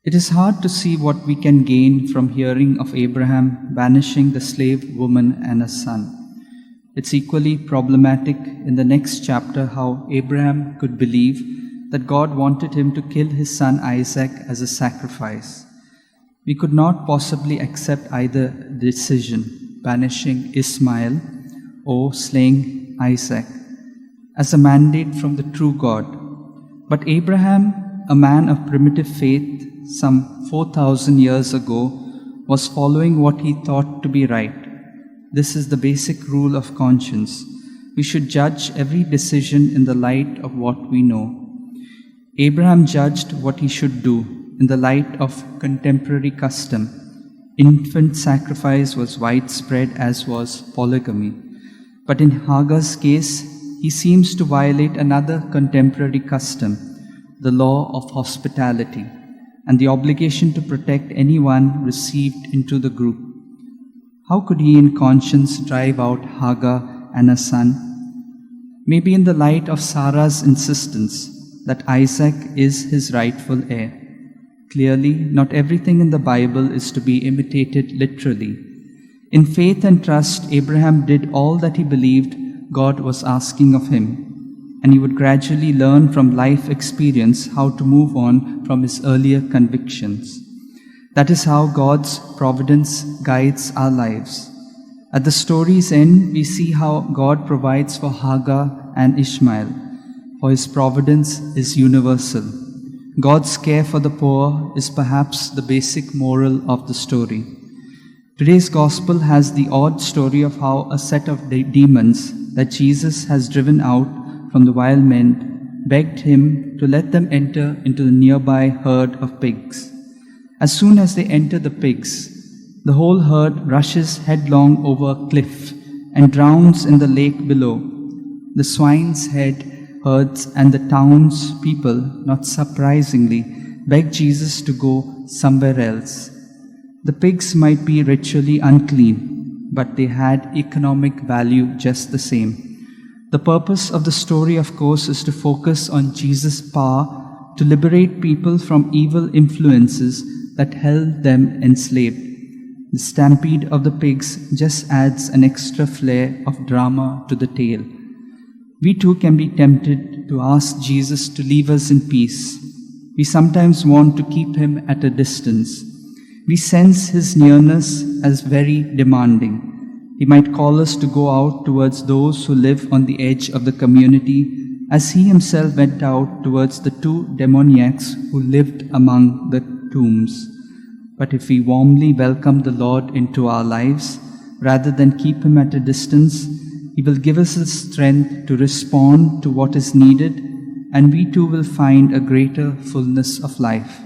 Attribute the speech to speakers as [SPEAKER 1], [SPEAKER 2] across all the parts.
[SPEAKER 1] It is hard to see what we can gain from hearing of Abraham banishing the slave woman and a son. It's equally problematic in the next chapter how Abraham could believe that God wanted him to kill his son Isaac as a sacrifice. We could not possibly accept either decision, banishing Ishmael or slaying Isaac, as a mandate from the true God. But Abraham, a man of primitive faith some 4,000 years ago, was following what he thought to be right. This is the basic rule of conscience. We should judge every decision in the light of what we know. Abraham judged what he should do in the light of contemporary custom. Infant sacrifice was widespread, as was polygamy. But in Hagar's case, he seems to violate another contemporary custom, the law of hospitality, and the obligation to protect anyone received into the group. How could he in conscience drive out Hagar and her son? Maybe in the light of Sarah's insistence that Isaac is his rightful heir. Clearly, not everything in the Bible is to be imitated literally. In faith and trust, Abraham did all that he believed God was asking of him, and he would gradually learn from life experience how to move on from his earlier convictions. That is how God's providence guides our lives. At the story's end, we see how God provides for Hagar and Ishmael, for his providence is universal. God's care for the poor is perhaps the basic moral of the story. Today's gospel has the odd story of how a set of demons that Jesus has driven out from the wild men begged him to let them enter into the nearby herd of pigs. As soon as they enter the pigs, the whole herd rushes headlong over a cliff and drowns in the lake below. The swine's head herds and the townspeople, not surprisingly, beg Jesus to go somewhere else. The pigs might be ritually unclean, but they had economic value just the same. The purpose of the story, of course, is to focus on Jesus' power to liberate people from evil influences that held them enslaved. The stampede of the pigs just adds an extra flair of drama to the tale. We too can be tempted to ask Jesus to leave us in peace. We sometimes want to keep him at a distance. We sense his nearness as very demanding. He might call us to go out towards those who live on the edge of the community, as he himself went out towards the two demoniacs who lived among the tombs. But if we warmly welcome the Lord into our lives, rather than keep him at a distance, he will give us the strength to respond to what is needed, and we too will find a greater fullness of life.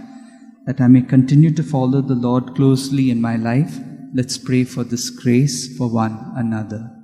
[SPEAKER 1] That I may continue to follow the Lord closely in my life, let's pray for this grace for one another.